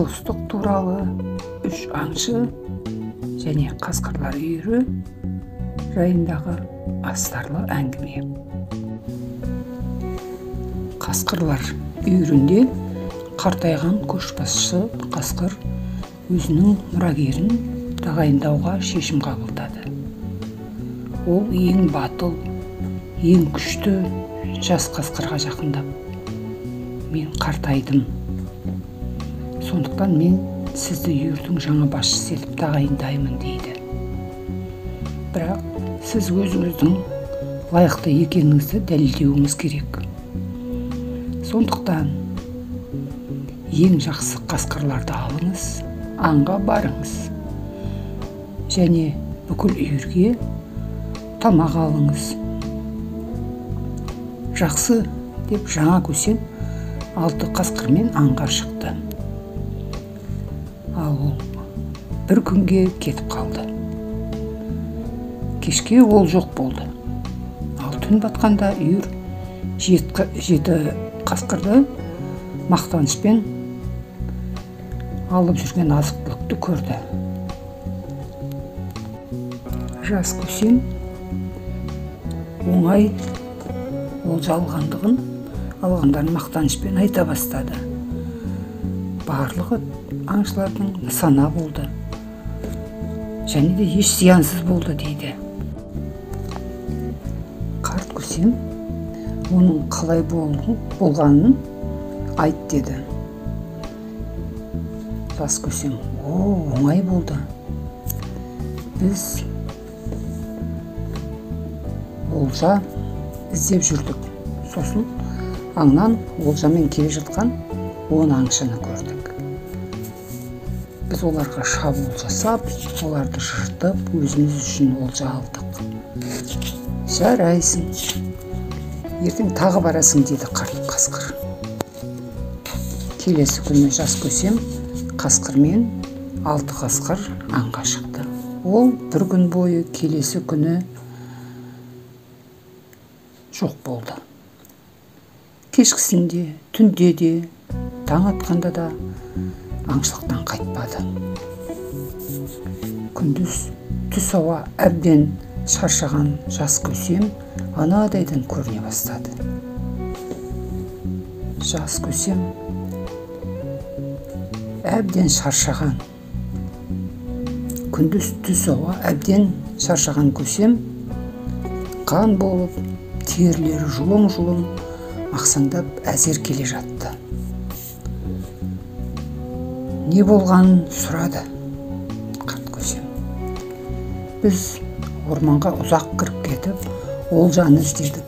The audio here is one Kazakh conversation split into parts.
достық туралы үш аңшы және қасқырлар үйірі жайындағы астарлы әңгіме. Қасқырлар үйірінде қартайған көшбасшы қасқыр өзінің мұрагерін тағайындауға шешім қабылдады. Ол ең батыл, ең күшті жас қасқырға жақындап: "Мен қартайдым. Сондықтан мен сізді үйірдің жаңа басшысы етіп тағайындаймын" дейді. "Бірақ сіз өзіңіздің лайықты екеніңізді дәлелдеуіңіз керек. Сондықтан ең жақсы қасқырларды алыңыз, аңға барыңыз және бүкіл үйірге тамақ алыңыз." "Жақсы" деп жаңа көсем 6 қасқырмен аңға шықты. Ал ол бір күнге кетіп қалды. Кешке ол жоқ болды. Ал түн батқанда үйір 7 қасқырды мақтанышпен алып жүрген азық-түлікті көрді. Жас көсем оңай олжа алғандарын мақтанышпен айта бастады. Барлығы аңшылардың нысана болды және де еш зиянсыз болды дейді. Қарт көсем оның қалай болғанын айт деді. Жас көсем: "Оңай болды. Біз олжа іздеп жүрдік. Сосын аңнан олжамен келе жатқан 10 аңшыны көрдік. Біз оларға шабуыл жасап, оларды жыртып, өзіміз үшін олжа алдық." "Жарайсың. Ертең тағы барасың" деді қарт қасқыр. Келесі күні жас көсем қасқырмен 6 қасқыр аңға шықты. Ол бір күн бойы келесі күні жоқ болды. Кешкісінде, түнде де, таң атқанда да аңшылықтан қайтпады. Күндіз түс ауа әбден шаршаған жас көсем анадайдан көріне бастады. Жас көсем әбден шаршаған. Күндіз түс ауа әбден шаршаған көсем қан болып, терілері жұлым-жұлым ақсаңдап әзер келе жатты. Не болғанын сұрады қарт көсем. "Біз орманға ұзақ кіріп кетіп, олжаны іздедік.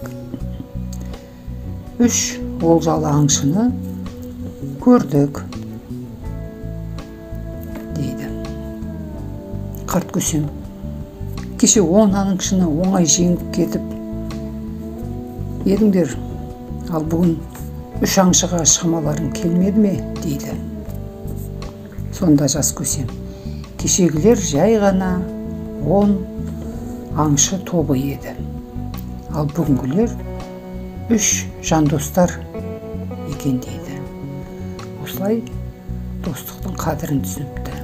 3 олжалы аңшыны көрдік" дейді. Қарт көсем: "Кеше 10 аңшыны оңай жеңіп кетіп едіңдер, ал бүгін 3 аңшыға шамаларың келмеді ме?" дейді. Сонда жас көсем: "Кешегілер жай ғана 10 аңшы тобы еді. Ал бүгінгілер 3 жандостар екен" дейді. Осылай достықтың қадірін түсініпті.